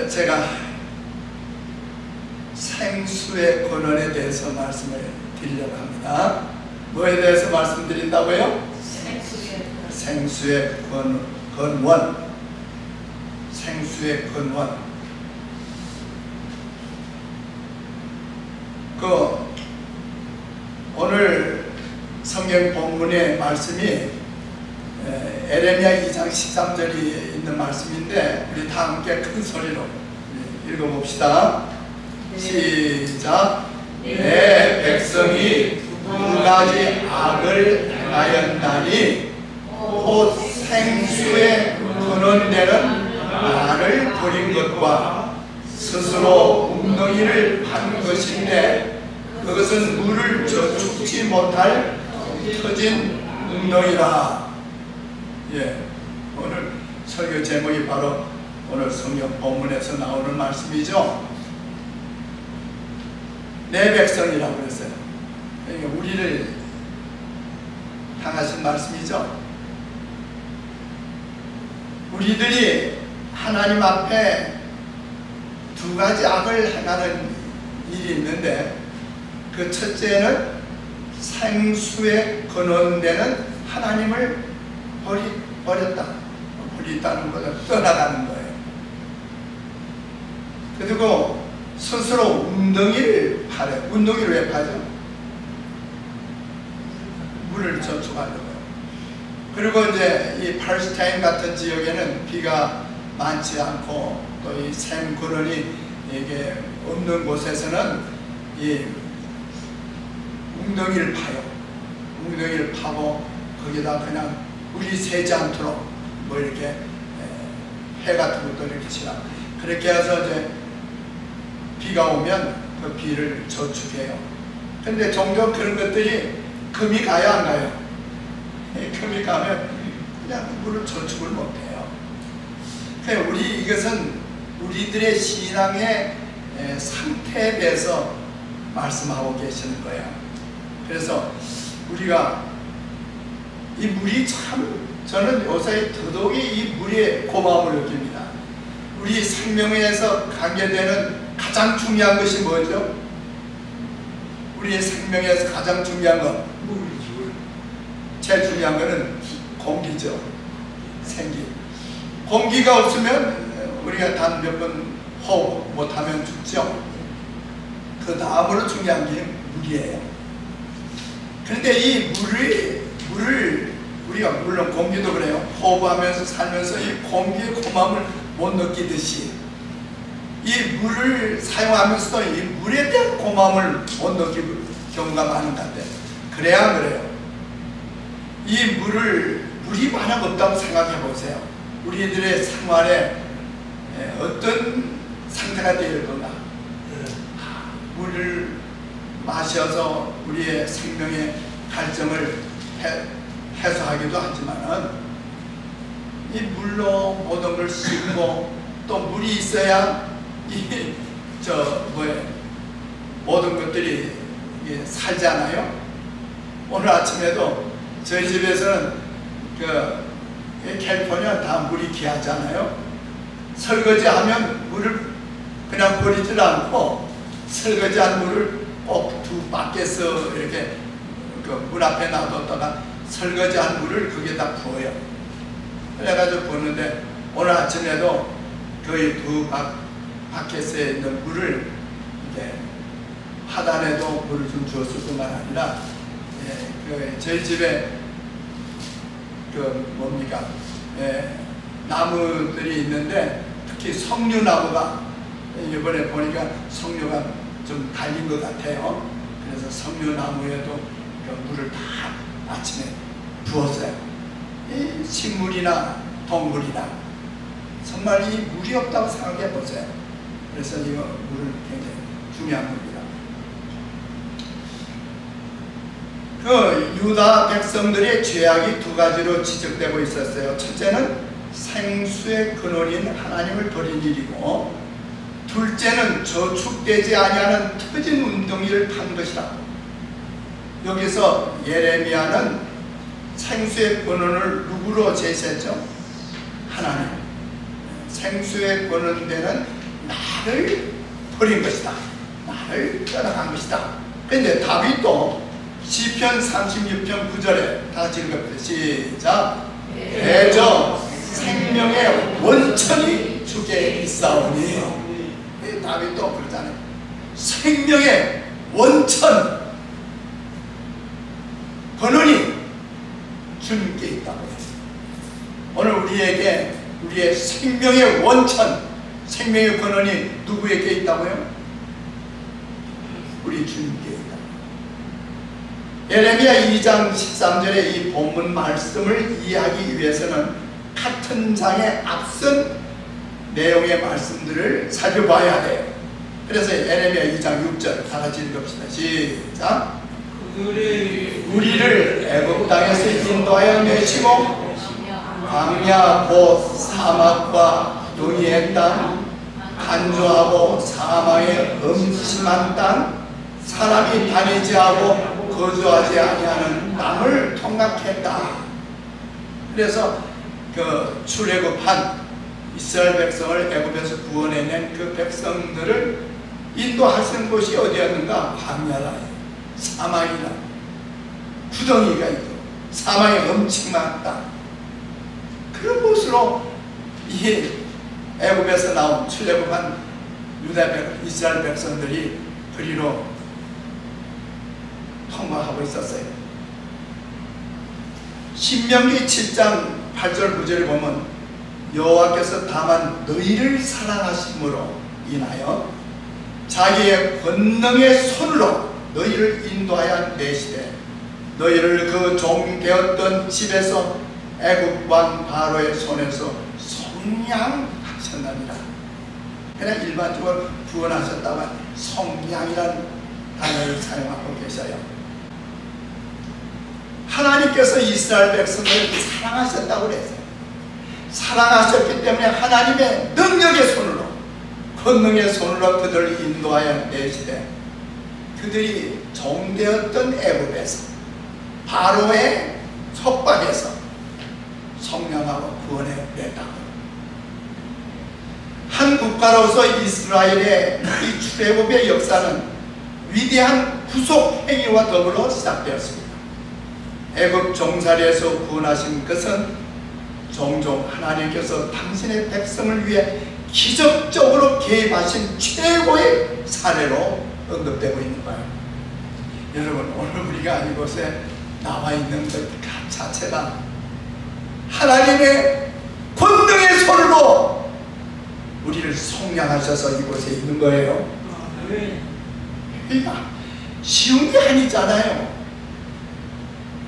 제가 생수의 근원에 대해서 말씀을 드리려고 합니다. 뭐에 대해서 말씀드린다고요? 생수의 근원. 생수의 근원. 오늘 성경 본문의 말씀이 에레미야 2장 13절이 있는 말씀인데 우리 다 함께 큰 소리로 읽어봅시다. 시작. 내 백성이 두 가지 악을 행하였나니 곧 생수의 근원되는 나를 버린 것과 스스로 웅덩이를 판 것인데 그것은 물을 저축지 못할 터진 웅덩이라. 오늘 설교 제목이 바로 오늘 성경 본문에서 나오는 말씀이죠. 내 백성이라고 그랬어요. 그러니까 우리를 향하신 말씀이죠. 우리들이 하나님 앞에 두 가지 악을 행하는 일이 있는데 그 첫째는 생수의 근원되는 하나님을 버렸다. 버린다는 것을 떠나가는 거예요. 그리고 스스로 웅덩이를 파래요. 웅덩이를 왜 파죠? 물을 저축하려고요. 그리고 이제 이 팔레스타인 같은 지역에는 비가 많지 않고 또 이 샘 근원이 이게 없는 곳에서는 이 웅덩이를 파요. 웅덩이를 파고 거기다 그냥 물이 새지 않도록 뭐 이렇게 해 같은 것도 이렇게 치라. 그렇게 해서 이제 비가 오면 그 비를 저축해요. 근데 종종 그런 것들이 금이 가요, 안 가요? 금이 가면 그냥 물을 저축을 못해요. 그러니까 이것은 우리들의 신앙의 상태에 대해서 말씀하고 계시는 거예요. 그래서 우리가 이 물이 참, 저는 요새 더더욱이 이 물의 고마움을 느낍니다. 우리 생명에서 관계되는 가장 중요한 것이 뭐죠? 우리의 생명에서 가장 중요한 건 물이죠. 제일 중요한 것은 공기죠. 생기. 공기가 없으면 우리가 단 몇 번 호흡 못하면 죽죠. 그 다음으로 중요한 게 물이에요. 그런데 이 물을 우리가 물론 공기도 그래요. 호흡하면서 살면서 이 공기의 고마움을 못 느끼듯이 이 물을 사용하면서도 이 물에 대한 고마움을 못 느끼는 경우가 많은 것 같아요. 그래야 그래요. 이 물이 만약 없다고 생각해 보세요. 우리들의 생활에 어떤 상태가 되어 건가? 물을 마셔서 우리의 생명의 갈증을 해소하기도 하지만은 이 물로 모든 걸 씻고 또 물이 있어야 모든 것들이 살잖아요. 오늘 아침에도 저희 집에서는 캘리포니아 다 물이 귀하잖아요. 설거지하면 물을 그냥 버리질 않고 설거지한 물을 꼭 두 바켓에서 이렇게 문 앞에 놔뒀다가 설거지한 물을 거기에다 부어요. 그래가지고 부었는데 오늘 아침에도 거의 두 바켓에 있는 물을 이렇게 하단에도 물을 좀 주었을 뿐만 아니라 저희 집에 나무들이 있는데 특히 석류나무가 이번에 보니까 석류가 좀 달린 것 같아요. 그래서 석류나무에도 물을 다 아침에 부었어요. 이 식물이나 동물이나 정말 이 물이 없다고 생각해 보세요. 그래서 이거 물은 굉장히 중요한 겁니다. 유다 백성들의 죄악이 두 가지로 지적되고 있었어요. 첫째는 생수의 근원인 하나님을 버린 일이고, 둘째는 저축되지 아니하는 터진 웅덩이를 판 것이다. 여기서 예레미야는 생수의 근원을 누구로 제시했죠? 하나님. 생수의 근원되는 나를 버린 것이다. 나를 떠나간 것이다. 근데 다윗도 시편 36편 9절에 다 같이 읽어보세요. 시작. 대저 생명의 원천이 주께 있사오니. 다윗도 그러잖아요. 생명의 원천, 근원이 주님께 있다고 해요. 오늘 우리에게 우리의 생명의 원천, 생명의 근원이 누구에게 있다고요? 우리 주님께 있다. 예레미야 2장 13절의 이 본문 말씀을 이해하기 위해서는 같은 장에 앞선 내용의 말씀들을 살펴봐야 돼요. 그래서 예레미야 2장 6절 다 같이 읽읍시다. 시작. 우리를 애굽 땅에서 인도하여 내시고 광야 곧 사막과 동이의 땅, 간조하고 사망의 음침한 땅, 사람이 다니지 하고 거주하지 아니하는 땅을 통각했다. 그래서 그 출애굽한 이스라엘 백성을 애굽에서 구원해낸 그 백성들을 인도하시는 곳이 어디였는가? 광야라, 사막이라, 구덩이가 있고 사망의 엄청난 땅, 그런 곳으로 이 애굽에서 나온 출애굽한 이스라엘 백성들이 그리로 통과하고 있었어요. 신명기 7장 8절 9절에 보면 여호와께서 다만 너희를 사랑하심으로 인하여 자기의 권능의 손으로 너희를 인도하여 내시되 너희를 그 종 되었던 집에서 애굽 왕 바로의 손에서 속량하셨느니라. 그냥 일반적으로 구원하셨다만 속량이라는 단어를 사용하고 계셔요. 하나님께서 이스라엘 백성들을 사랑하셨다고 그랬어요. 사랑하셨기 때문에 하나님의 능력의 손으로, 권능의 손으로 그들을 인도하여 내시되 그들이 종되었던 애굽에서 바로의 속박에서 성령하고 구원해 냈다고. 한 국가로서 이스라엘의 이 출애굽의 역사는 위대한 구속 행위와 더불어 시작되었습니다. 애굽 종살이에서 구원하신 것은 종종 하나님께서 당신의 백성을 위해 기적적으로 개입하신 최고의 사례로 언급되고 있는 거예요. 여러분, 오늘 우리가 이곳에 나와 있는 것 자체가 하나님의 권능의 손으로 우리를 속량하셔서 이곳에 있는 거예요. 그러니까 쉬운 게 아니잖아요.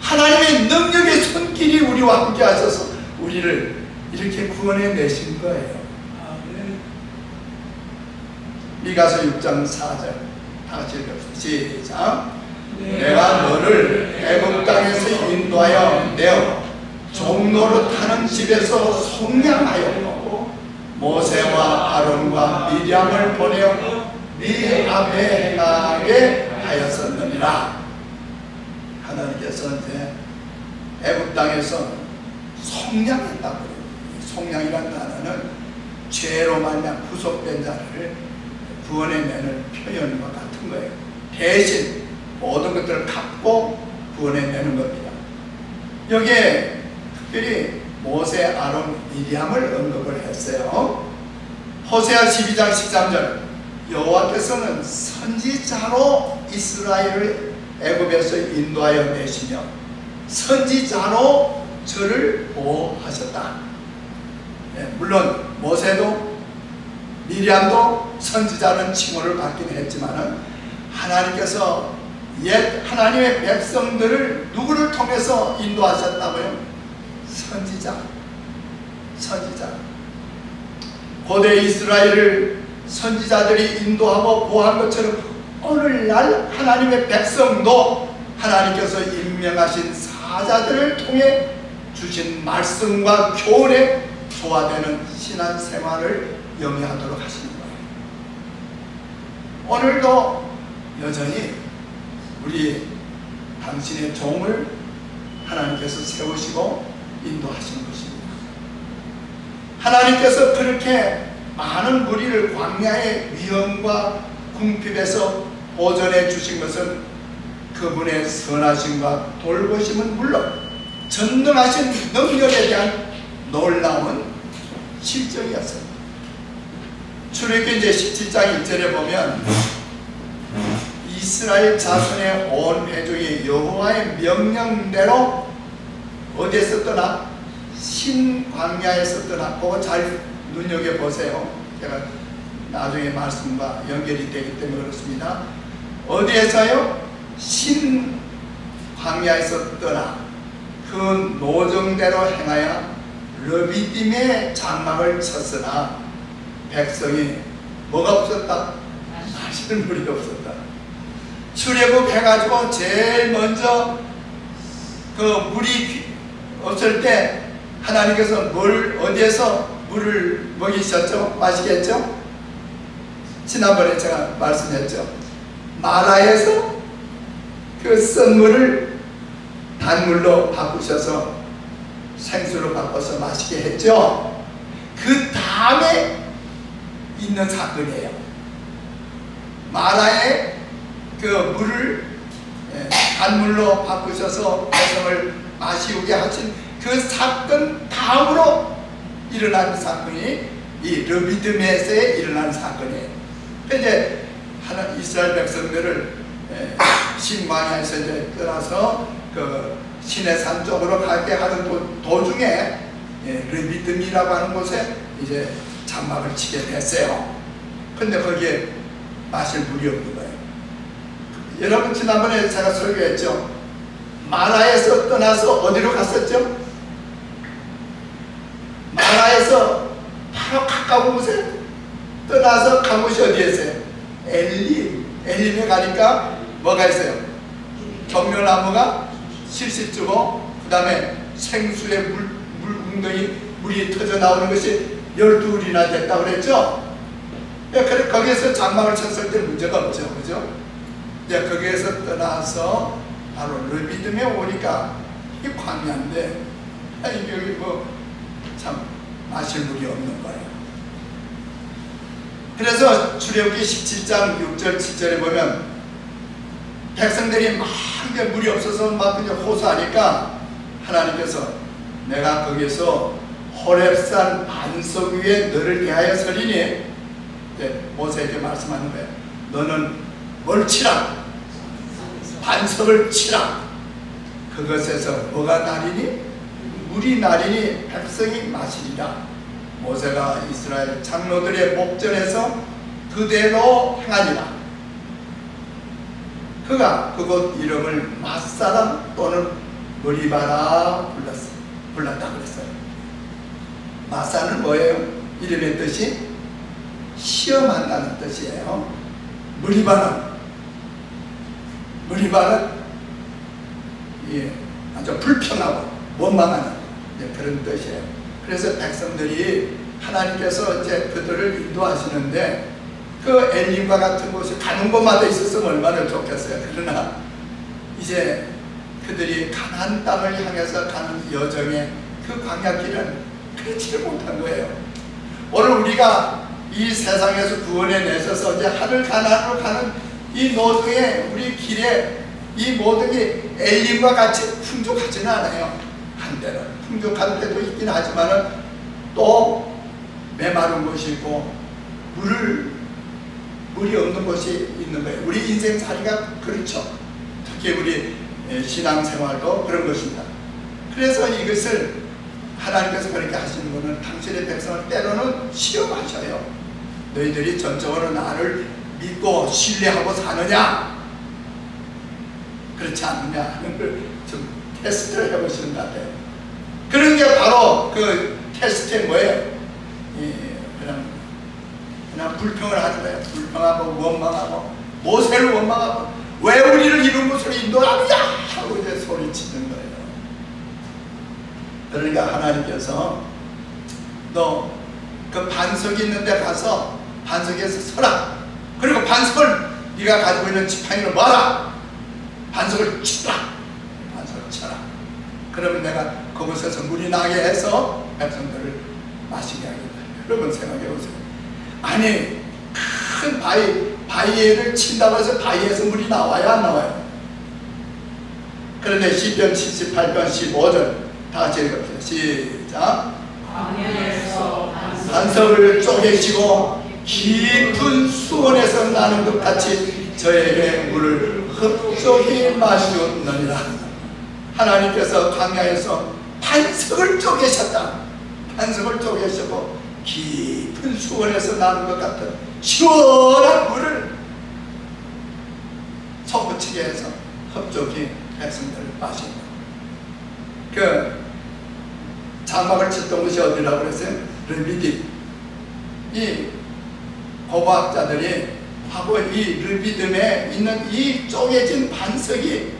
하나님의 능력의 손길이 우리와 함께 하셔서 우리를 이렇게 구원해 내신 거예요. 미가서 6장 4절 다 같이 읽읍시다. 시작. 내가 너를 애굽 땅에서 인도하여 내어 종노릇하는 집에서 속량하였고 모세와 아론과 미리암을 보내어 네 앞에 행하게 하였었느니라. 하나님께서 이제 애굽 땅에서 속량했다고. 속량이라는 단어는 죄로 말미암아 구속된 자를 구원해내는 표현과 같은 거예요. 대신 모든 것들을 갚고 구원해내는 겁니다. 여기에 특별히 모세, 아론, 미리암을 언급을 했어요. 호세아 12장 13절 여호와께서는 선지자로 이스라엘을 애굽에서 인도하여 내시며 선지자로 저를 보호하셨다. 네, 물론 모세도 미리암도 선지자는 칭호를 받긴 했지만은 하나님께서 옛 하나님의 백성들을 누구를 통해서 인도하셨다고요? 선지자. 고대 이스라엘을 선지자들이 인도하고 보호한 것처럼 오늘날 하나님의 백성도 하나님께서 임명하신 사자들을 통해 주신 말씀과 교훈에 조화되는 신앙생활을 영위하도록 하시는 거예요. 오늘도 여전히 우리 당신의 종을 하나님께서 세우시고 인도하시는 것입니다. 하나님께서 그렇게 많은 무리를 광야의 위험과 궁핍에서 보존해 주신 것은 그분의 선하심과 돌보심은 물론 전능하신 능력에 대한 놀라운 실정이었습니다. 출애굽기 이제 17장 1절에 보면 이스라엘 자손의 온 회중이 여호와의 명령대로 어디에서 떠나? 신광야에서 떠나. 그거 잘 눈여겨보세요. 제가 나중에 말씀과 연결이 되기 때문에 그렇습니다. 어디에서요? 신광야에서 떠나 그 노정대로 행하여 르비딤의 장막을 쳤으나 백성이 뭐가 없었다? 마실 물이 없었다. 출애굽 해가지고 제일 먼저 그 물이 없을 때 하나님께서 뭘 어디에서 물을 먹이셨죠? 마시겠죠? 지난번에 제가 말씀했죠. 마라에서 그 쓴 물을 단물로 바꾸셔서 생수로 바꿔서 마시게 했죠. 그 다음에 있는 사건이에요. 마라에 그 물을 단물로 바꾸셔서 백성을 마시우게 하신 그 사건 다음으로 일어난 사건이 이 르비딤에서에 일어난 사건이에요. 이제 이스라엘 백성들을 신광야에서 이제 떠나서 그 시내산 쪽으로 가게 하는 도중에 르비딤이라고 하는 곳에 이제 장막을 치게 됐어요. 근데 거기에 마실 물이 없는 거예요. 여러분 지난번에 제가 설교했죠. 마라에서 떠나서 어디로 갔었죠? 마라에서 바로 가까운 곳에 떠나서 간 곳이 어디였어요? 엘림에 가니까 뭐가 있어요? 경멸나무가 실실주고 그 다음에 생수의 물 웅덩이 물이 터져 나오는 것이 12울이나 됐다고 그랬죠? 그래 거기에서 장막을 쳤을 때 문제가 없죠. 그죠? 이제 거기에서 떠나서 바로 르비딤에 오니까 이 광야인데 여기 뭐 참 마실 물이 없는 거예요. 그래서 출애굽기 17장 6절 7절에 보면 백성들이 막 물이 없어서 막 그냥 호소하니까 하나님께서 내가 거기서 호렙산 반석 위에 너를 대하여 서리니 모세에게 말씀하는 거예요. 너는 뭘 치라? 반석을 치라. 그것에서 뭐가 나리니? 물이 나리니 백성이 마시리라. 모세가 이스라엘 장로들의 목전에서 그대로 행하니라. 그가 그곳 이름을 맛사람 또는 머리바라 불렀다 그랬어요. 마사는 뭐예요? 이름의 뜻이 시험한다는 뜻이에요. 머리바는 아주 불평하고 원망하는 그런 뜻이에요. 그래서 백성들이 하나님께서 이제 그들을 인도하시는데 그 엘림과 같은 곳에 가는 곳마다 있었으면 얼마나 좋겠어요. 그러나 이제 그들이 가나안 땅을 향해서 가는 여정에 그 광야길은 그렇지 못한 거예요. 오늘 우리가 이 세상에서 구원해 내셔서 이제 하늘 가나안으로 가는 이 노동에 우리 길에 이 모든 게 엘림과 같이 풍족하지는 않아요. 한때는 풍족한 때도 있긴 하지만은 또 메마른 곳이 있고 물이 없는 곳이 있는 거예요. 우리 인생살이가 그렇죠. 특히 우리 신앙생활도 그런 것입니다. 그래서 이것을 하나님께서 그렇게 하시는 것은 당신의 백성을 때로는 시험하셔요. 너희들이 전적으로 나를 믿고 신뢰하고 사느냐 그렇지 않느냐 하는 걸 좀 테스트를 해보시는 것 같아요. 그런 게 바로 그 테스트의 뭐예요? 그냥 불평을 하는 거예요. 불평하고 원망하고 모세를 원망하고 왜 우리를 이런 곳으로 인도하느냐 하고 이제 소리치는 거예요. 그러니까 하나님께서 너 그 반석이 있는 데 가서 반석에서 서라. 그리고 반석을 네가 가지고 있는 지팡이로 모아라. 반석을 치라. 반석을 쳐라. 그러면 내가 그곳에서 물이 나게 해서 백성들을 마시게 하겠다. 여러분 생각해 보세요. 아니, 큰 바위를 친다고 해서 바위에서 물이 나와요, 안 나와요? 그런데 시편 78편 15절 다 같이 읽읍시다. 시작. 반석을 쪼개시고 깊은 수원에서 나는 것 같이 저에게 물을 흡족히 마시었느니라. 하나님께서 광야에서 반석을 쪼개셨다. 반석을 쪼개시고 깊은 수원에서 나는 것 같은 시원한 물을 솟구치게 해서 흡족히 백성들을 마신다. 그 장막을 짓던 곳이 어디라고 그랬어요? 르비딤. 이 고고학자들이 하고 이 르비딤에 있는 이 쪼개진 반석이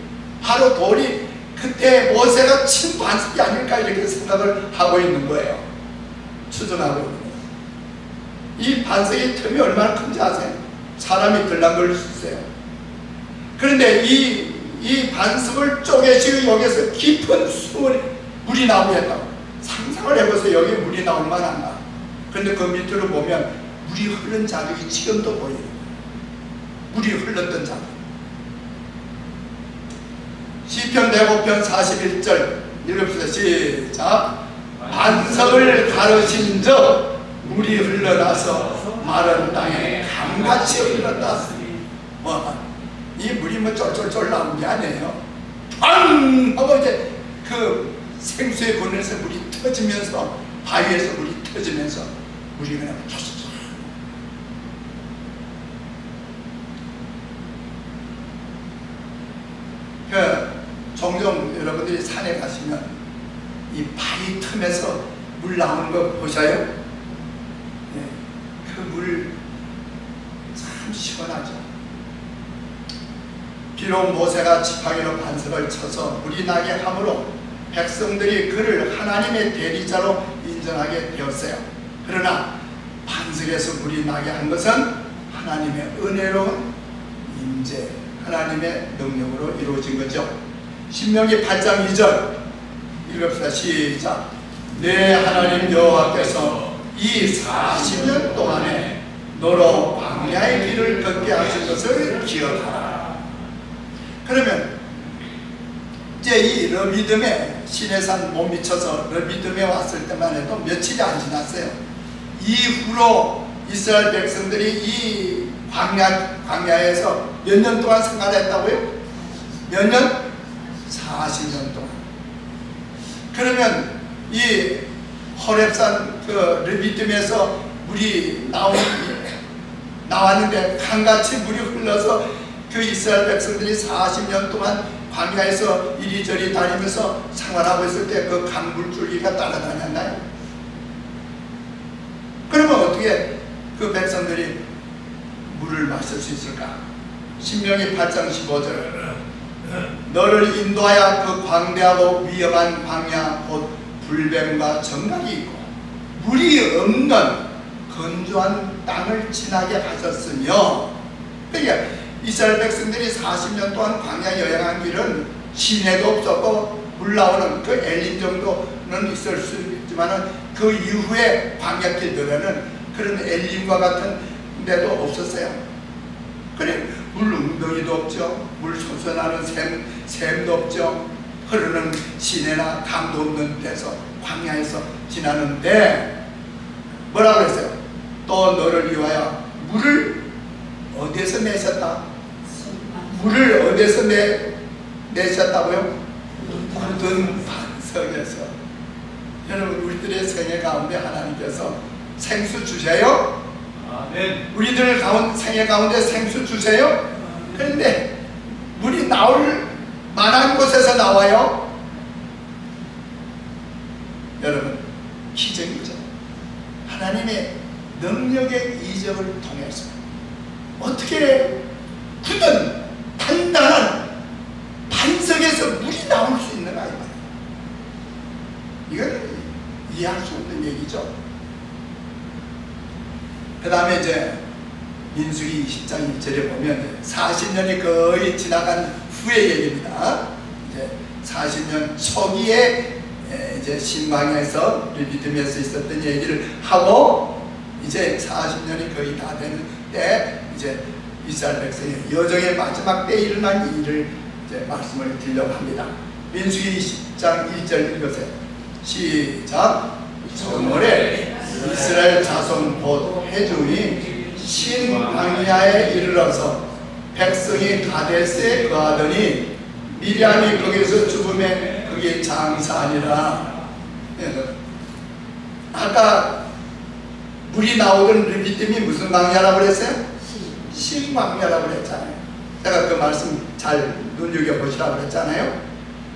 바로 돌이 그때 모세가 친 반석이 아닐까 이렇게 생각을 하고 있는 거예요. 추정하고 있는 거예요. 이 반석의 틈이 얼마나 큰지 아세요? 사람이 들락거릴 수 있어요. 그런데 이 반석을 쪼개시고 여기서 깊은 수원에 물이 나오게 했다고 상상을 해보세요. 여기 물이 나올 만한가. 그런데 그 밑으로 보면 물이 흐른 자국이 지금도 보여요. 물이 흘렀던 자국. 시편 105편 41절 읽읍시다. 시작. 반석을 가르신 적 물이 흘러나서 마른 땅에 강같이 흘렀다. 이 물이 뭐 쫄쫄쫄 나온 게 아니에요. 팡! 하고 이제 그 생수의 근원에서 물이 터지면서 바위에서 물이 터지면서 물이 그냥 쳤었어. 종종 여러분들이 산에 가시면 이 바위 틈에서 물 나오는 거 보셔요? 그 물 참 시원하죠. 비록 모세가 지팡이로 반석을 쳐서 물이 나게 함으로 백성들이 그를 하나님의 대리자로 인정하게 되었어요. 그러나 반석에서 물이 나게 한 것은 하나님의 은혜로운 임재, 하나님의 능력으로 이루어진 거죠. 신명기 8장 2절 읽읍시다. 시작. 내 하나님 여호와께서 이 40년 동안에 너로 광야의 길을 걷게 하신 것을 기억하라. 그러면 이제 이 르비딤에 시내산 못 미쳐서 르비딤에 왔을 때만 해도 며칠이 안 지났어요. 이후로 이스라엘 백성들이 이 광야에서 몇 년 동안 생활했다고요? 몇 년? 40년 동안. 그러면 이 호렙산 그 르비딤에서 물이 나왔는데 강같이 물이 흘러서 그 이스라엘 백성들이 40년 동안 광야에서 이리저리 다니면서 생활하고 있을 때 그 강물줄기가 따라다녔나요? 그러면 어떻게 그 백성들이 물을 마실 수 있을까? 신명기 8장 15절 너를 인도하여 그 광대하고 위험한 광야 곧 불뱀과 정갈이 있고 물이 없는 건조한 땅을 지나게 하셨으며, 그러니까 이스라엘 백성들이 40년 동안 광야 여행한 길은 시내도 없었고 물 나오는 그 엘림 정도는 있을 수 있지만 그 이후에 광야 길들에는 그런 엘림과 같은 데도 없었어요. 그래 물 웅덩이도 없죠. 물 솟아나는 샘도 없죠. 흐르는 시내나 강도 없는 데서 광야에서 지나는데 뭐라고 했어요? 또 너를 위하여 물을 어디에서 내셨다? 물을 어디에서 내셨다고요? 굳은 반석에서. 여러분 우리들의 생애 가운데 하나님께서 생수 주세요? 아멘. 우리들 생애 가운데 생수 주세요? 그런데 물이 나올 만한 곳에서 나와요? 여러분 기적이죠. 하나님의 능력의 이적을 통해서 어떻게 굳은 단단한 반석에서 물이 나올 수 있는가 이 말이에요. 이건 이해할 수 없는 얘기죠. 그 다음에 이제 민수기 20장 1절에 보면 40년이 거의 지나간 후의 얘기입니다. 이제 40년 초기에 이제 신광야에서 르비딤에서 있었던 얘기를 하고 이제 40년이 거의 다 되는 때 이제 이스라엘 백성의 여정의 마지막 때에 일어난 일을 이제 말씀을 드리려고 합니다. 민수기 20장 1절 읽으세요. 시작. 저물에 이스라엘 자손 곧 회중이 신광야에 이르러서 백성이 가데스에 거하더니 미리암이 거기서 죽음에 거기 장사하니라. 아까 물이 나오던 르비딤이 무슨 광야라고 그랬어요? 신광야라고 그랬잖아요. 제가 그 말씀 잘 눈여겨보시라고 그랬잖아요.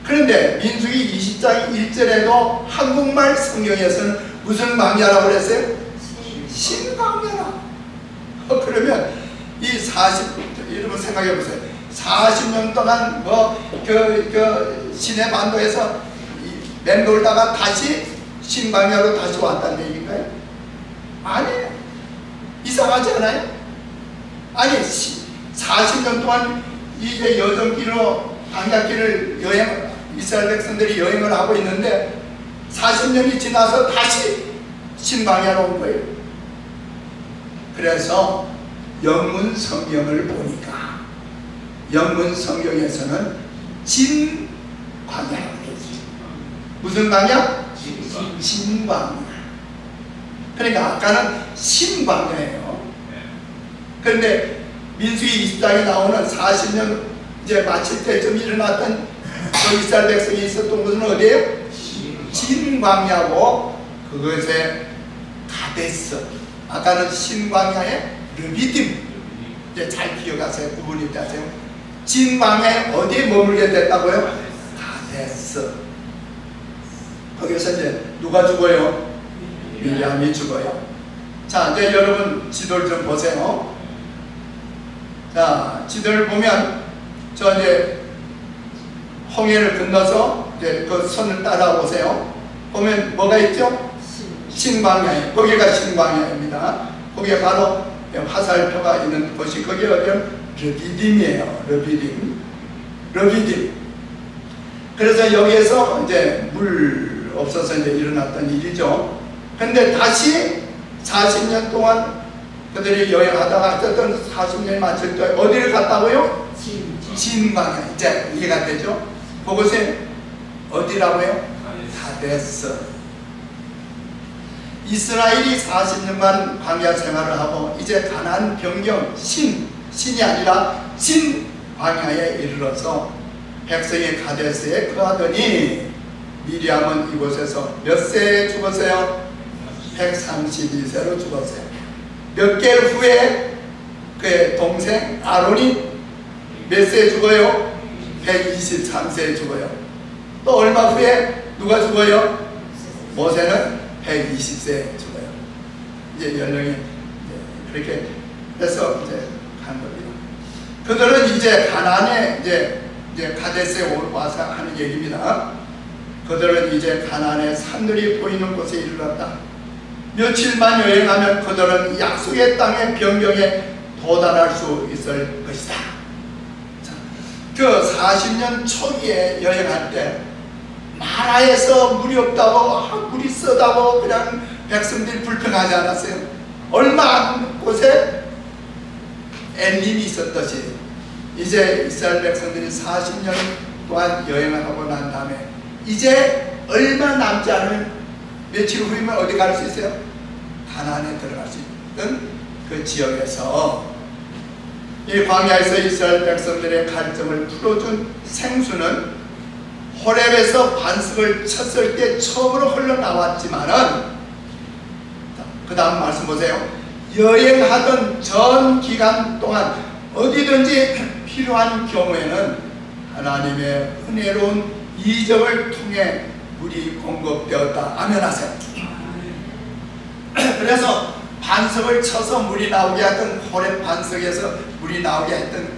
그런데 민수기 20장 1절에도 한국말 성경에서는 무슨 광야라고 그랬어요? 신광야라. 그러면 이 40, 여러분 생각해 보세요. 40년 동안 시내 반도에서 맴돌다가 다시 신광야로 다시 왔다는 얘기인가요? 아니에요. 이상하지 않아요? 아니 40년 동안 이제 여정길로 광야길을 이스라엘 백성들이 여행을 하고 있는데 40년이 지나서 다시 신광야로 온 거예요. 그래서 영문 성경을 보니까 영문 성경에서는 진광야라고 했어요. 무슨 광야? 진광야. 그러니까 아까는 신광야예요. 그런데 민수기 20장에 나오는 40년 이제 마칠 때쯤 일어났던 그 이스라엘 백성이 있었던 곳은 어디예요? 진광야고 그것에 가데스. 아까는 신광야의 르비딤. 이제 잘 기억하세요. 구분이 되세요. 진광야에 어디에 머물게 됐다고요? 가데스. 거기서 이제 누가 죽어요? 미리암이 죽어요. 자, 이제 여러분 지도를 좀 보세요. 자, 지도를 보면 저 이제 홍해를 건너서 이제 그 선을 따라오세요. 보면 뭐가 있죠? 신광야. 거기가 신광야입니다. 거기에 바로 화살표가 있는 곳이 거기 어디요? 르비딤이에요. 르비딤. 그래서 여기에서 이제 물 없어서 이제 일어났던 일이죠. 근데 다시 40년 동안 그들이 여행하다가 어쨌든 40년 마칠 때 어디를 갔다고요? 진광야. 이제 이해가 되죠? 그곳에 어디라고요? 가데스. 이스라엘이 40년간 광야 생활을 하고 이제 가나안 변경 신이 아니라 진광야에 이르러서 백성이 가데스에 거하더니 미리암은 이곳에서 몇 세에 죽었어요? 132세로 죽었어요. 몇 개월 후에 그의 동생 아론이 몇 세에 죽어요? 123세에 죽어요. 또 얼마 후에 누가 죽어요? 모세는 120세에 죽어요. 이제 연령이 그렇게 해서 이제 간 겁니다. 그들은 이제 가나안에 이제 가데스에 와서 하는 얘기입니다. 그들은 이제 가나안의 산들이 보이는 곳에 이르렀다. 며칠만 여행하면 그들은 약속의 땅의 변경에 도달할 수 있을 것이다. 자, 그 40년 초기에 여행할 때 마라에서 물이 없다고 물이 쓰다고 그냥 백성들이 불평하지 않았어요. 얼마 안 곳에 엘림이 있었듯이 이제 이스라엘 백성들이 40년 동안 여행을 하고 난 다음에 이제 얼마 남지 않은 며칠 후이면 어디 갈 수 있어요? 가나안에 들어갈 수 있던 그 지역에서 이 광야에서 이스라엘 백성들의 갈증을 풀어준 생수는 호렙에서 반석을 쳤을 때 처음으로 흘러나왔지만은 그 다음 말씀 보세요. 여행하던 전 기간 동안 어디든지 필요한 경우에는 하나님의 은혜로운 이적을 통해 물이 공급되었다. 아멘 하세요. 그래서 반석을 쳐서 물이 나오게 했던 호렙 반석에서 물이 나오게 했던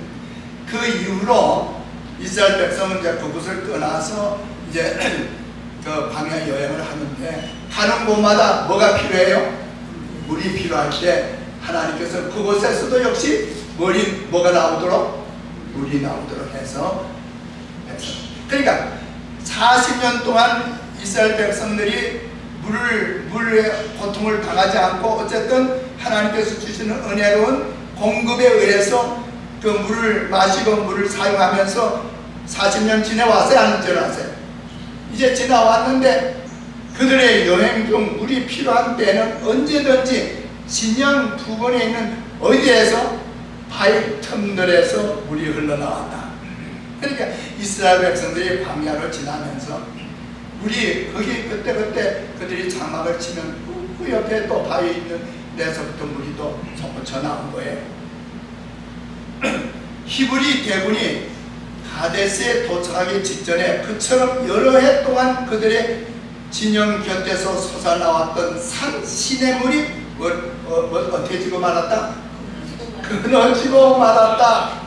그 이후로 이스라엘 백성은 이제 그곳을 떠나서 이제 그 광야 여행을 하는데 가는 곳마다 뭐가 필요해요? 물이 필요할 때 하나님께서 그곳에서도 역시 뭐가 나오도록? 물이 나오도록 해서 그러니까 40년 동안 이스라엘 백성들이 물의 고통을 당하지 않고 어쨌든 하나님께서 주시는 은혜로운 공급에 의해서 그 물을 마시고 물을 사용하면서 40년 지내왔어요? 안 지내왔어요? 이제 지나왔는데 그들의 여행 중 물이 필요한 때는 언제든지 진영 부근에 있는 어디에서 바위 틈들에서 물이 흘러나왔다. 그러니까 이스라엘 백성들이 광야로 지나면서 물이 거기 그때 그들이 장막을 치면 그 옆에 또 바위 있는 데서부터 물이 또 솟구쳐 나온 거예요. 히브리 대군이 가데스에 도착하기 직전에 그처럼 여러 해 동안 그들의 진영 곁에서 솟아나왔던 산 시냇물이 어떻게 지고 말았다? 끊어지고 말았다.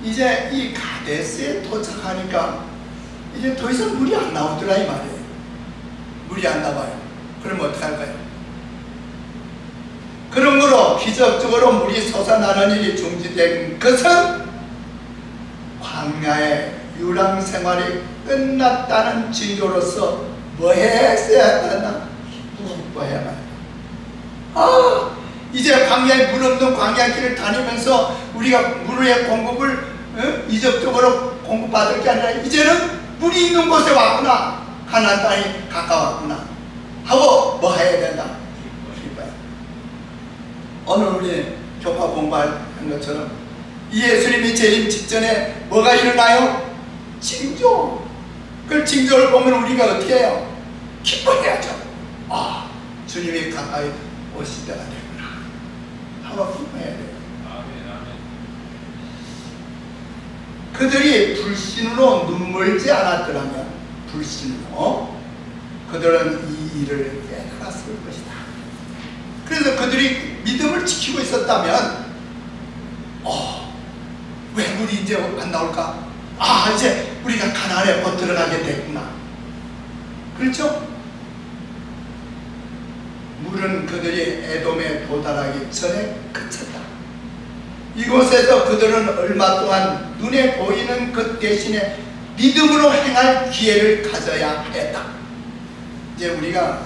이제 이 가데스에 도착하니까 이제 더 이상 물이 안 나오더라 이 말이에요. 물이 안 나와요. 그럼 어떻게 할까요? 그러므로 기적적으로 물이 솟아나는 일이 중지된 것은 광야의 유랑 생활이 끝났다는 징조로서 뭐 했어야 했나? 기뻐해야만. 이제 광야에 물 없는 광야길을 다니면서 우리가 물의 공급을 이적적으로 공급받을 게 아니라 이제는 물이 있는 곳에 왔구나. 가나안 땅이 가까웠구나 하고 뭐 해야 된다? 기뻐해. 오늘 우리 교과 공부한 것처럼 이 예수님이 재림 직전에 뭐가 일어나요? 징조. 그 징조를 보면 우리가 어떻게 해요? 기뻐해야죠. 주님이 가까이 오실 때가 되구나 하고 기뻐해야 돼요. 그들이 불신으로 눈물지 않았더라면 불신으로 그들은 이 일을 깨달았을 것이다. 그래서 그들이 믿음을 지키고 있었다면 왜 물이 이제 안 나올까? 이제 우리가 가나안에 못 들어가게 됐구나. 그렇죠? 물은 그들이 에돔에 도달하기 전에 그쳤다. 이곳에서 그들은 얼마 동안 눈에 보이는 것 대신에 믿음으로 행할 기회를 가져야 했다. 이제 우리가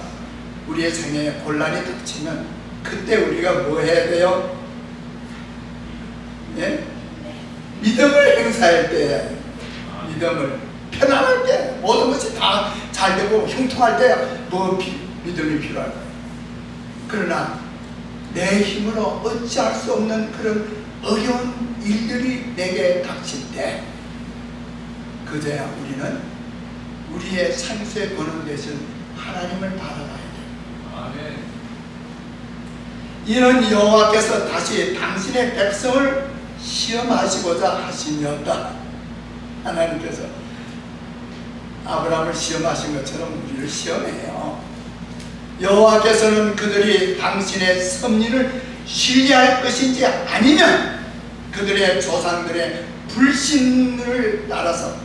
우리의 생애에 곤란이 닥치면 그때 우리가 뭐 해야 돼요? 예? 믿음을 행사할 때, 믿음을 편안할 때, 모든 것이 다 잘 되고 형통할 때 뭐 믿음이 필요할까요? 그러나 내 힘으로 어찌할 수 없는 그런 어려운 일들이 내게 닥칠 때 그제야 우리는 우리의 생수의 근원 되신 하나님을 바라봐야 돼요. 이는 여호와께서 다시 당신의 백성을 시험하시고자 하심이었다. 하나님께서 아브라함을 시험하신 것처럼 우리를 시험해요. 여호와께서는 그들이 당신의 섭리를 신뢰할 것인지 아니면 그들의 조상들의 불신을 따라서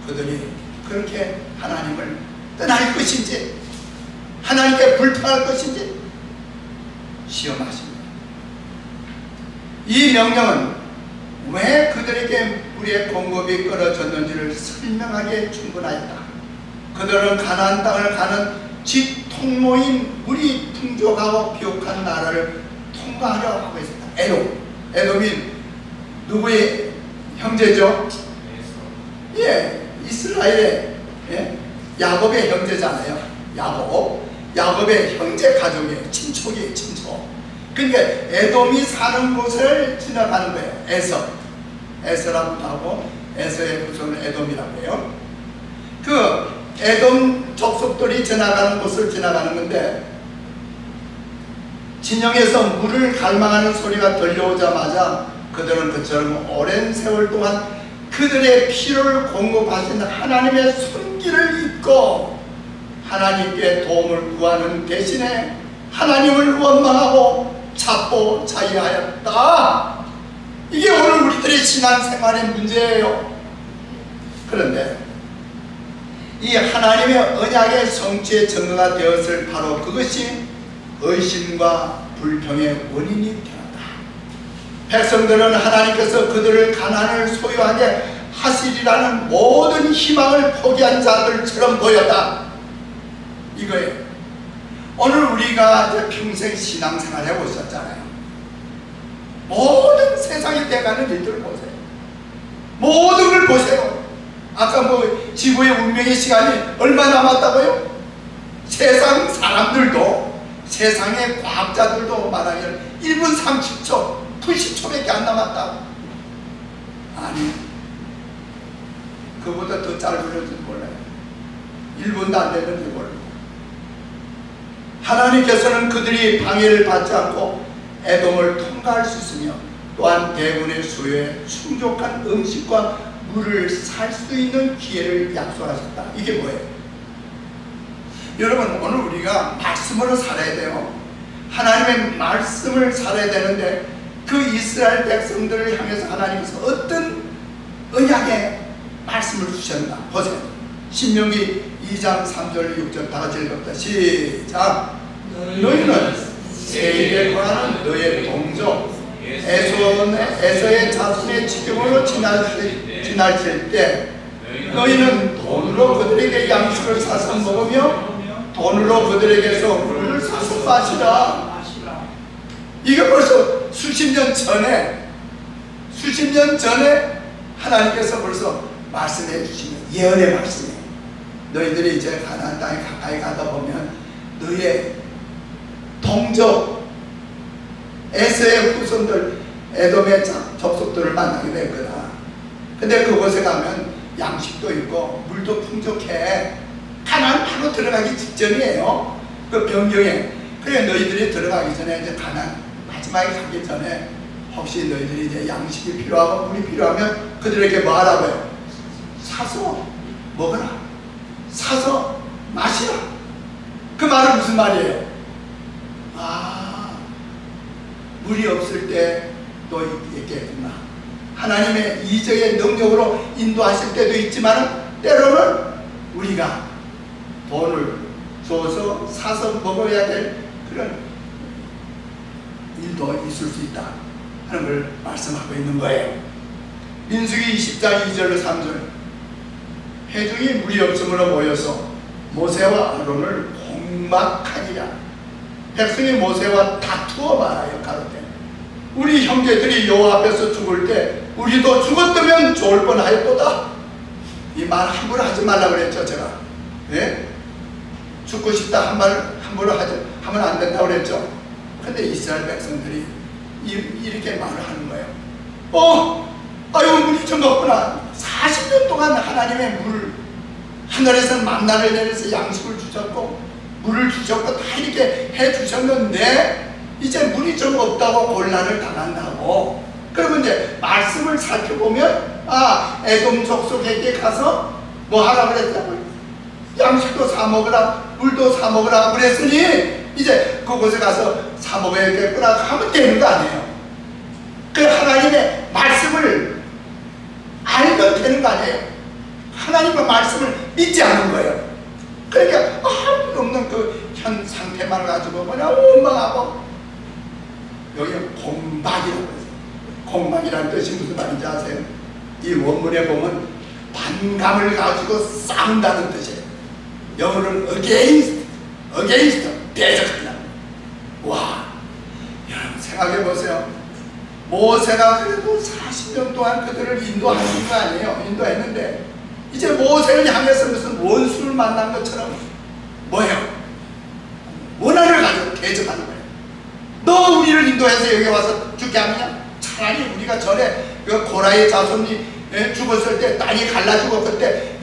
그들이 그렇게 하나님을 떠날 것인지 하나님께 불평할 것인지 시험하십니다. 이 명령은 왜 그들에게 물의 공급이 끊어졌는지를 설명하기에 충분하였다. 그들은 가나안 땅을 가는 직통로인 물이 풍족하고 비옥한 나라를 통과하려 하고 있었다. 에돔이 누구의 형제죠? 예, 이스라엘의 야곱의 형제잖아요. 야곱의 형제 가족이에요. 친척이에요. 친척. 그러니까 에돔이 사는 곳을 지나가는 거예요. 에서라고 하고 에서의 후손은 에돔이라고 해요. 그 에돔 족속들이 지나가는 곳을 지나가는 건데 진영에서 물을 갈망하는 소리가 들려오자마자 그들은 그처럼 오랜 세월 동안 그들의 필요를 공급하신 하나님의 손길을 잊고 하나님께 도움을 구하는 대신에 하나님을 원망하고 찾고 자의하였다. 이게 오늘 우리들의 신앙생활의 문제예요. 그런데 이 하나님의 언약의 성취의 증거가 되었을 바로 그것이 의심과 불평의 원인이 되었다. 백성들은 하나님께서 그들을 가나안을 소유하게 하시리라는 모든 희망을 포기한 자들처럼 보였다. 이거예요. 오늘 우리가 이제 평생 신앙생활 해보셨잖아요. 모든 세상에 돼가는 일들을 보세요. 모든 걸 보세요. 아까 뭐 지구의 운명의 시간이 얼마 남았다고요? 세상 사람들도, 세상의 과학자들도 말하면 1분 30초, 90초밖에 안 남았다고. 아니, 그보다 더 짧을지도 몰라요. 1분도 안 되는지 몰라요. 하나님께서는 그들이 방해를 받지 않고 에돔을 통과할 수 있으며, 또한 대군의 수요에 충족한 음식과 물을 살 수 있는 기회를 약속하셨다. 이게 뭐예요? 여러분, 오늘 우리가 말씀으로 살아야 돼요. 하나님의 말씀을 살아야 되는데, 그 이스라엘 백성들을 향해서 하나님께서 어떤 언약의 말씀을 주셨나 보세요. 신명기 2장 3절 6절 다 같이 읽읍시다. 시작. 너희는 세일에 관한 너의 동족 에서의 자손의 지경으로 지나칠 때 너희는 돈으로 그들에게 양식을 사서 먹으며 돈으로 그들에게서 물을 사서 마시라. 이게 벌써 수십 년 전에 하나님께서 벌써 말씀해 주시는 예언의 말씀이에요. 너희들이 이제 가나안 땅에 가까이 가다 보면 너희의 동족 에서의 후손들, 에돔의 접속들을 만나게 될 거다. 근데 그곳에 가면 양식도 있고 물도 풍족해. 가나안 바로 들어가기 직전이에요. 그 변경에. 그래, 너희들이 들어가기 전에, 이제 가나안 마지막에 가기 전에 혹시 너희들이 이제 양식이 필요하고 물이 필요하면 그들에게 뭐 하라고요? 사서 먹어라. 사서 마시라. 그 말은 무슨 말이에요? 물이 없을 때도 있겠구나. 하나님의 이적의 능력으로 인도하실 때도 있지만 때로는 우리가 돈을 줘서 사서 먹어야 될 그런 일도 있을 수 있다 하는 걸 말씀하고 있는 거예요. 민수기 20장 2절로 3절. 회중이 물이 없음으로 모여서 모세와 아론을 공막하니라. 백성이 모세와 다투어 말하여 가로되 우리 형제들이 여호와 앞에서 죽을 때 우리도 죽었다면 좋을 뻔하였도다. 이 말 함부로 하지 말라고 그랬죠. 제가 죽고 싶다 한 말 함부로 하면 안 된다고 그랬죠. 근데 이스라엘 백성들이 이렇게 말을 하는 거예요. 아유, 물이 좀 없구나. 40년 동안 하나님의 물, 하늘에서 만나를 내려서 양식을 주셨고 물을 주셨고 다 이렇게 해 주셨는데 이제 물이 좀 없다고 곤란을 당한다고. 그러면 이제 말씀을 살펴보면 에돔 족속에게 가서 뭐 하라 그랬다고요? 양식도 사 먹으라, 물도 사 먹으라 그랬으니 이제 그곳에 가서 사 먹어야겠구나 하면 되는 거 아니에요. 그 하나님의 말씀을 알면 되는 거 아니에요. 하나님의 말씀을 믿지 않는 거예요. 그러니까 아무도 없는 그 현 상태만 가지고 그냥 원망하고. 여기 공박이라고 해서, 공박이라는 뜻이 무슨 말인지 아세요? 이 원문에 보면 반감을 가지고 싸운다는 뜻이에요. 영어로는 against, 대적한다. 와, 여러분 생각해 보세요. 모세가 그래도 40년 동안 그들을 인도하는 거 아니에요? 인도했는데 이제 모세를 향해서 무슨 원수를 만난 것처럼 뭐예요? 원한을 가지고 대적하는 거예요. 너 우리를 인도해서 여기 와서 죽게 하느냐? 차라리 우리가 전에 그 고라의 자손이 죽었을 때 땅이 갈라지고 그때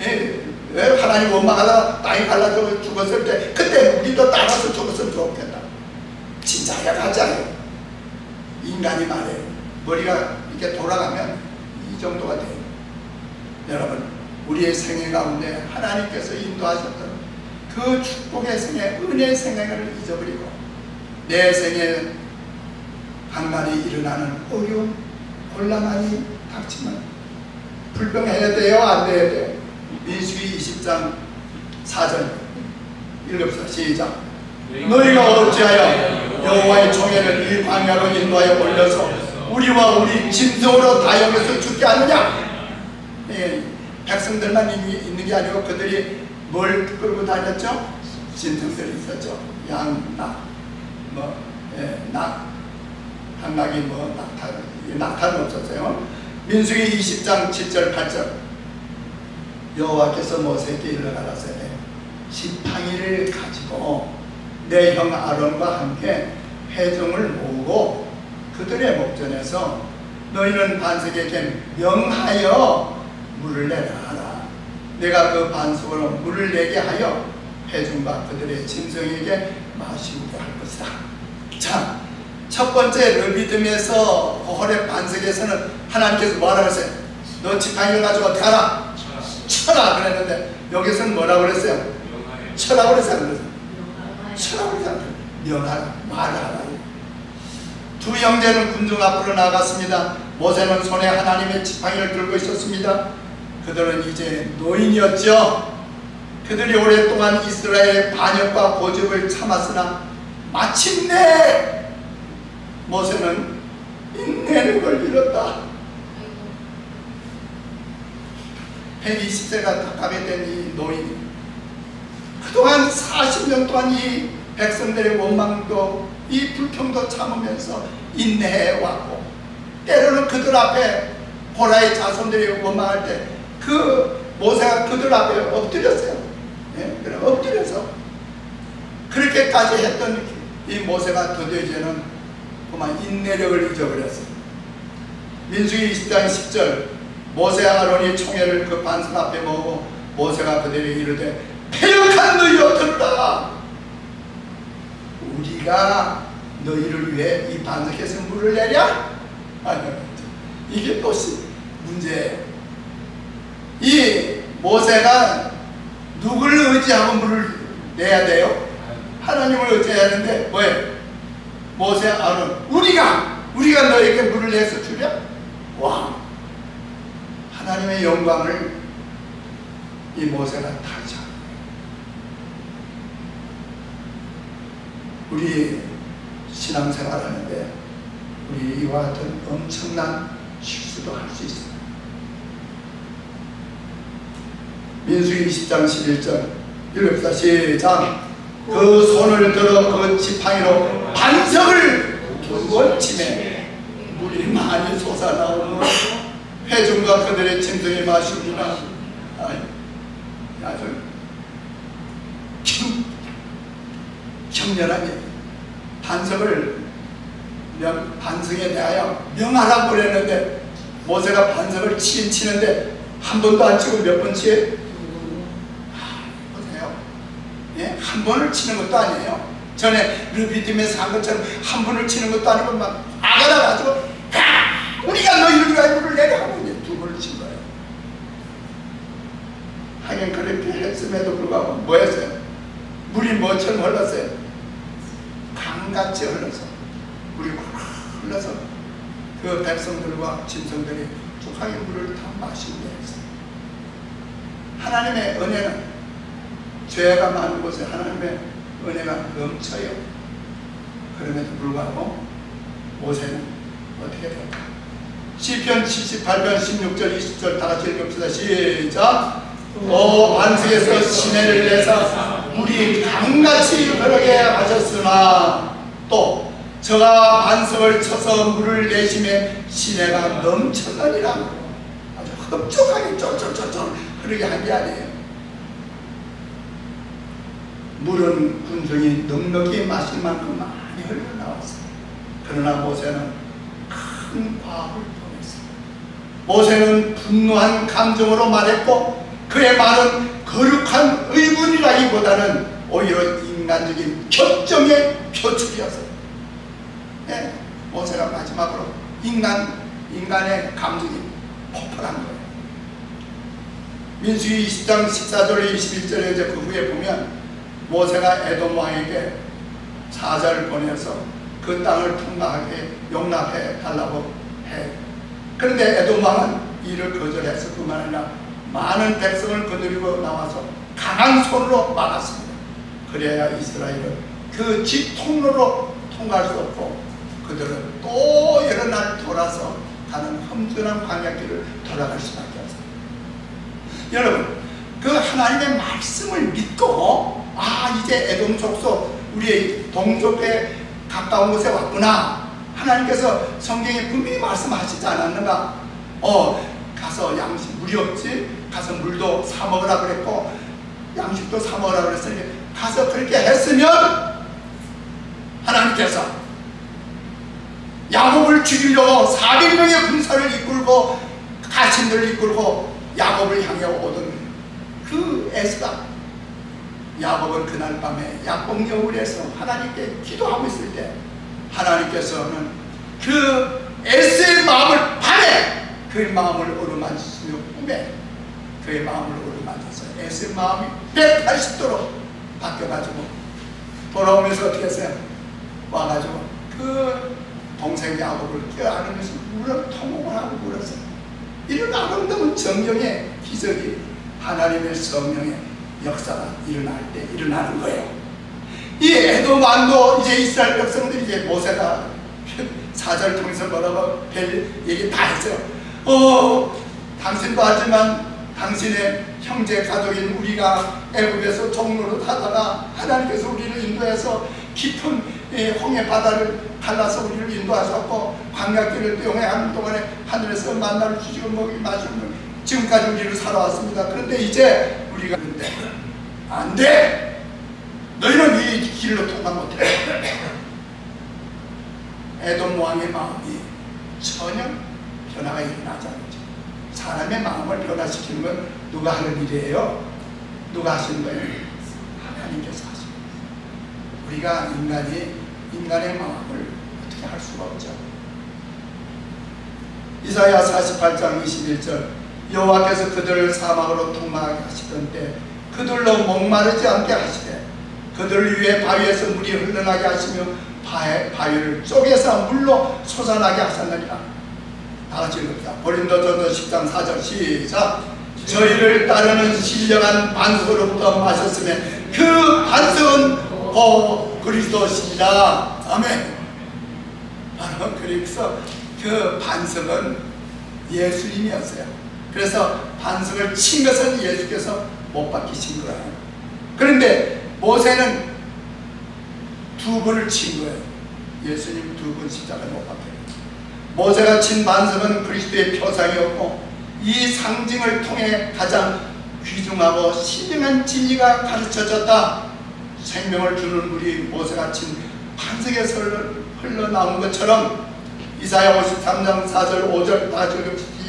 하나님 원망하다가 땅이 갈라지고 죽었을 때 그때 우리도 따라서 죽었으면 좋겠다. 진짜 약하잖아요. 인간이 말해요. 머리가 이렇게 돌아가면 이 정도가 돼요. 여러분, 우리의 생애 가운데 하나님께서 인도하셨던 그 축복의 생애, 은혜의 생애를 잊어버리고 내 생에 간간히 일어나는 어려움, 곤란함이 닥치면 불평해야 돼요? 안 돼야 돼요? 민수기 20장 4절 읽읍시다. 시작. 너희가 어찌하여 여호와의 총회를 이 광야로 인도하여 올려서 우리와 우리 짐승으로 다 여기서 죽게 하느냐? 백성들만 있는 게 아니고 그들이 뭘 끌고 다녔죠? 짐승들이 있었죠. 양, 낙, 낙이 낙타는 없었어요. 민수기 20장 7절 8절 여호와께서 모세에게 일러가라사대 지팡이를 가지고 내 형 아론과 함께 회중을 모으고 그들의 목전에서 너희는 반석에게 명하여 물을 내라 하라. 내가 그 반석으로 물을 내게 하여 회중과 그들의 짐승에게 마시게 할 것이다. 자, 첫 번째 르비딤에서 호렙 반석에서는 하나님께서 뭐라 그랬어요? 너 지팡이를 가지고 어떻게 하라? 쳐라 그랬는데 여기서는 뭐라고 그랬어요? 쳐라고 그랬어요. 쳐라고 그랬어요. 명하라, 말하라. 두 형제는 군중 앞으로 나갔습니다. 모세는 손에 하나님의 지팡이를 들고 있었습니다. 그들은 이제 노인이었죠. 그들이 오랫동안 이스라엘의 반역과 고집을 참았으나 마침내 모세는 인내는 걸 잃었다. 120세가 가까이 된 이 노인, 그동안 40년 동안 이 백성들의 원망도 이 불평도 참으면서 인내해왔고, 때로는 그들 앞에 고라의 자손들이 원망할 때 그 모세가 그들 앞에 엎드렸어요. 예? 그래, 엎드려서 그렇게까지 했던 이 모세가 드디어 이제는 그만 인내력을 잊어버렸어요. 민수기 20장 10절 모세와 아론이 총회를 그 반석 앞에 모으고 모세가 그들에게 이르되 패역한 너희여 들으라. 우리가 너희를 위해 이 반석에서 물을 내랴? 아니, 이게 또 문제예요. 이 모세가 누구를 의지하고 물을 내야 돼요? 하나님을 의지해야 하는데 뭐예요? 모세, 아론, 우리가 너에게 물을 내서 주랴? 와, 하나님의 영광을 이 모세가 타죠. 우리 신앙생활 하는데 우리 이와 같은 엄청난 실수도 할 수 있어요. 민수기 20장 11절 읽읍시다. 시작. 그 손을 들어 그 지팡이로 반석을 두 번 치매 물이 많이 솟아나오며 회중과 그들의 짐승이 마시니라. 아주 격렬하게 반석을 반석에 대하여 명하라고 그랬는데 모세가 반석을 치는데 한 번도 안 치고 몇 번 치에? 보세요. 예? 한 번을 치는 것도 아니에요. 전에 르비딤에서 한 것처럼 한 번을 치는 것도 아니고 막 아가다 가지고 우리가 너희를 위하여 물을 내려 하고 이제 두 번을 친 거예요. 하긴 그렇게 했음에도 불구하고 뭐 했어요? 물이 뭐처럼 흘렀어요? 강같이 흘러서 물이 흘러서 그 백성들과 짐승들이 족하게 물을 다 마시게 했어요. 하나님의 은혜는 죄가 많은 곳에 하나님의 은혜가 넘쳐요. 그럼에도 불구하고 모세는 어떻게 될까? 시편 78편 16절 20절 다 같이 읽읍시다. 시작. 반석에서 시내를 내사 물이 강같이 흐르게 하셨으나 또 저가 반석을 쳐서 물을 내심에 시내가 넘쳐나니라. 아주 흡족하게 쫄쫄쫄쫄 흐르게 한 게 아니에요. 물은 군중이 넉넉히 마실 만큼 많이 흘러나왔어요. 그러나 모세는 큰 과업을 범했어요. 모세는 분노한 감정으로 말했고 그의 말은 거룩한 의문이라기보다는 오히려 인간적인 격정의 표출이었어요. 네, 모세가 마지막으로 인간의 감정이 폭발한 거예요. 민수기 20장 14절에 21절에 이제 그 후에 보면 모세가 에돔 왕에게 사자를 보내서 그 땅을 통과하게 용납해 달라고 해. 그런데 에돔 왕은 이를 거절해서 그만 아니라 많은 백성을 거느리고 나와서 강한 손으로 막았습니다. 그래야 이스라엘은 그 집 통로로 통과할 수 없고 그들은 또 여러 날 돌아서 가는 험준한 광야길을 돌아갈 수밖에 없어요. 여러분, 그 하나님의 말씀을 믿고 아, 이제 에돔 족속, 우리의 동족에 가까운 곳에 왔구나. 하나님께서 성경에 분명히 말씀하시지 않았는가? 가서 양식, 물이 없지? 가서 물도 사 먹으라 그랬고 양식도 사 먹으라 그랬으니 가서 그렇게 했으면 하나님께서 야곱을 죽이려고 400명의 군사를 이끌고 가신들을 이끌고 야곱을 향해 오던 그 에스가, 야곱은 그날 밤에 약봉여울에서 하나님께 기도하고 있을 때 하나님께서는 그 에스의 마음을 밤에 그의 마음을 어루만지시며 꿈에 그의 마음을 어루만져서 에스의 마음이 180도로 바뀌어가지고 돌아오면서 어떻게 했어요? 와가지고 그 동생 야곱을 껴안으면서 통곡을 하고 울었어요. 이런 아름다운 정령의 기적이 하나님의 성령의 역사가 일어날 때 일어나는 거예요. 이 에돔 왕도 이제 이스라엘 백성들이 이제 모세가 4절 통해서 뭐라고 별 얘기 다 했어요. 당신도 하지만 당신의 형제 가족인 우리가 애굽에서 종로로 타다가 하나님께서 우리를 인도해서 깊은 홍해 바다를 갈라서 우리를 인도하셨고 광야길을 뛰어가는 동안에 하늘에서 만나를 주시고 먹이 마시고 지금까지 우리를 살아왔습니다. 그런데 이제 우리가 근데 안 돼! 너희는 이 길로 통과 못해. 에돔 왕의 마음이 전혀 변화가 일어나지 않죠. 사람의 마음을 변화시키는 건 누가 하는 일이에요? 누가 하시는 거예요? 하나님께서 하시는 거예요. 우리가 인간의 마음을 어떻게 할 수가 없죠. 이사야 48장 21절 여호와께서 그들을 사막으로 통과하게 하시던 때 그들로 목마르지 않게 하시되 그들을 위해 바위에서 물이 흘러나게 하시며 바위를 쪼개서 물로 솟아나게 하셨느니라. 다같이 읽읍시다. 고린도전서 10장 4절 시작. 저희를 따르는 신령한 반석으로부터 마셨으면 그 반석은 그리스도십니다. 아멘. 바로 그리스도 그 반석은 예수님이었어요. 그래서 반석을 친 것은 예수께서 못 박히신 거예요. 그런데 모세는 2번을 친 거예요. 예수님 2번 십자가에 못 박혀요. 모세가 친 반석은 그리스도의 표상이었고 이 상징을 통해 가장 귀중하고 신령한 진리가 가르쳐졌다. 생명을 주는 물이 모세가 친 반석에서 흘러나온 것처럼 이사야 53장 4절 5절 다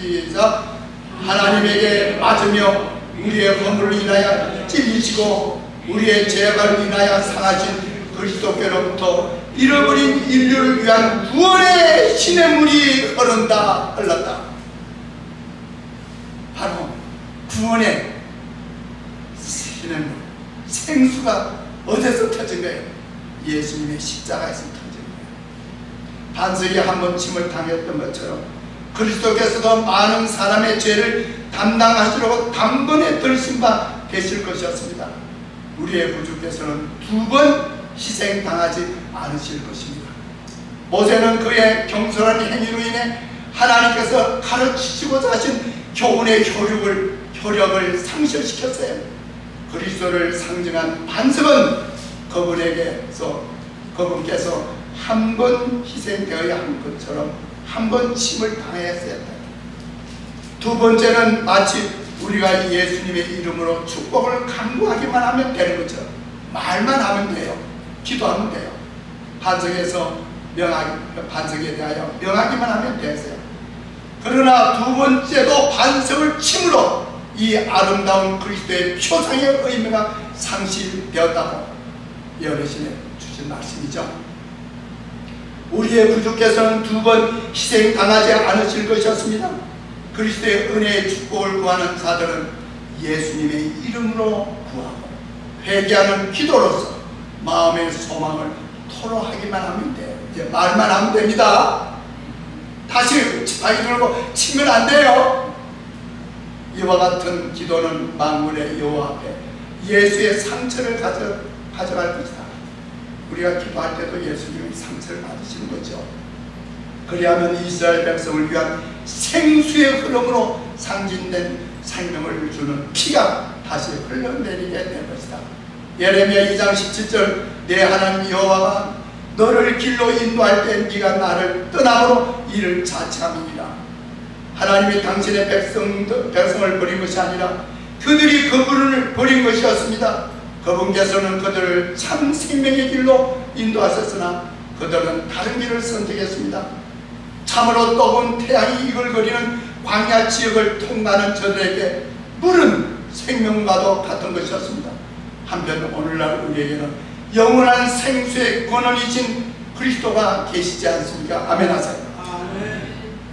시작. 하나님에게 맞으며 우리의 허물을 인하여 찔리시고 우리의 죄악을 인하여 상하신 그리스도께로부터 잃어버린 인류를 위한 구원의 신의 물이 흘렀다. 바로 구원의 신의 물, 생수가 어디서 터진 거예요? 예수님의 십자가에서 터진 거예요. 반석이 한번 침을 당했던 것처럼 그리스도께서도 많은 사람의 죄를 담당하시려고 단번에 들으신 바 계실 것이었습니다. 우리의 구주께서는 2번 희생당하지 않으실 것입니다. 모세는 그의 경솔한 행위로 인해 하나님께서 가르치시고자 하신 교훈의 효력을 상실시켰어요. 그리스도를 상징한 반석은 그분께서 한 번 희생되어야 한 것처럼 한 번 침을 당했어야 했다. 2번째는 마치 우리가 예수님의 이름으로 축복을 간구하기만 하면 되는 거죠. 말만 하면 돼요. 기도하면 돼요. 반석에 대하여 명하기만 하면 되세요. 그러나 2번째도 반석을 침으로 이 아름다운 그리스도의 표상의 의미가 상실되었다고 예언하시네 주신 말씀이죠. 우리의 구주께서는 2번 희생당하지 않으실 것이었습니다. 그리스도의 은혜의 축복을 구하는 자들은 예수님의 이름으로 구하고 회개하는 기도로서 마음의 소망을 토로하기만 하면 돼요. 이제 말만 하면 됩니다. 다시 지팡이 들고 치면 안 돼요. 이와 같은 기도는 만군의 여호와 앞에 예수의 상처를 가져갈 것이다. 우리가 기도할 때도 예수님의 상처를 받으시는 거죠. 그리하면 이스라엘 백성을 위한 생수의 흐름으로 상징된 생명을 주는 피가 다시 흘러내리게 될 것이다. 예레미야 2장 17절 내 하나님 여호와가 너를 길로 인도할 때 네가 나를 떠남으로 이를 자책함이니라. 하나님이 당신의 백성을 버린 것이 아니라 그들이 그분을 버린 것이었습니다. 그분께서는 그들을 참 생명의 길로 인도하셨으나 그들은 다른 길을 선택했습니다. 참으로 뜨거운 태양이 이글거리는 광야 지역을 통과하는 저들에게 물은 생명과도 같은 것이었습니다. 한편 오늘날 우리에게는 영원한 생수의 근원이신 그리스도가 계시지 않습니까? 아멘 하세요.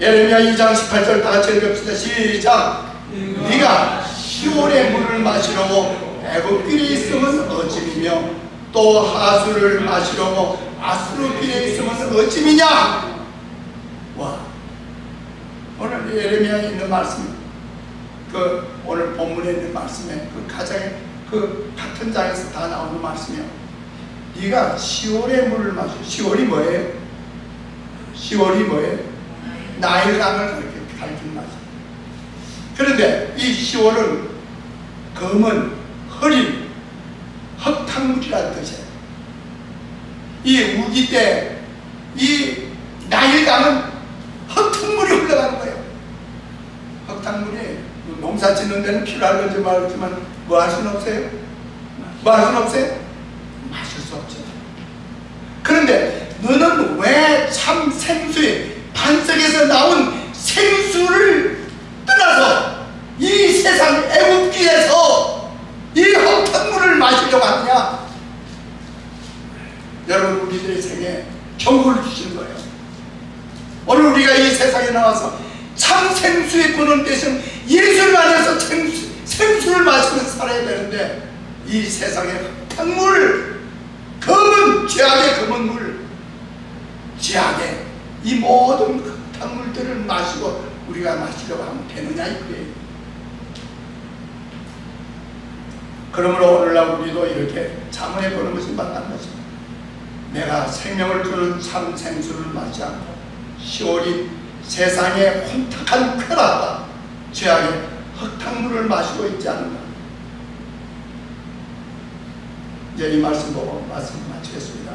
예레미야 2장 18절 다 같이 읽읍시다. 시작. 네가 시온의 물을 마시려고 애굽길에 있으면 어찌미며 또 하수를 마시려고 아수르길에 있으면 어찌미냐. 와, 오늘 예레미야에 있는 말씀, 오늘 본문에 있는 말씀에 가장 같은 장에서 다 나오는 말씀이요. 네가 시온의 물을 마셔. 시온이 뭐예요? 시온이 뭐예요? 나일강을 가리키는 말씀. 그런데 이 시온은 검은 흐린 흙탕물이라는 뜻이에요. 이 우기 때 이 나일강은 흙탕물이 흘러가는 거예요. 흙탕물이 농사 짓는 데는 필요할 건지 모르지만 뭐 할 수는 없어요? 뭐 할 수는 없어요? 마실 수 없죠. 그런데 너는 왜 참 생수의 반석에서 나온 생수를 떠나서 이 세상 애굽기에서 이 흙탕물을 마시려고 하느냐? 여러분, 우리들의 생에 경고를 주시는 거예요. 오늘 우리가 이 세상에 나와서 참 생수의 근원 대신 예수를 안에서 생수를 마시면서 살아야 되는데 이 세상의 흙탕물, 검은 죄악의 검은 물, 죄악의 이 모든 흙탕물들을 마시고 우리가 마시려고 하면 되느냐 이거예요. 그러므로 오늘날 우리도 이렇게 자문해 보는 것이 맞다는 것입니다. 내가 생명을 주는 참 생수를 마시지 않고 시온이 세상의 혼탁한 쾌락과 죄악의 흙탕물을 마시고 있지 않는가. 이제 이 말씀 보고 말씀 마치겠습니다.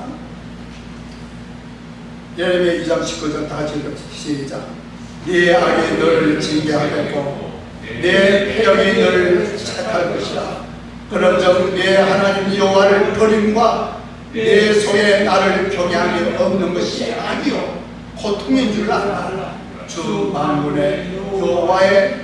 예레미야 2장 19절 다 같이 읽읍시다. 시작. 네 악이 너를 징계하겠고 내 패역이 너를 책할 것이라. 그런즉 내 하나님 여호와를 버림과 내 속에 나를 경외함이 없는 것이 아니요 고통인 줄 알라. 주 만군의 여호와의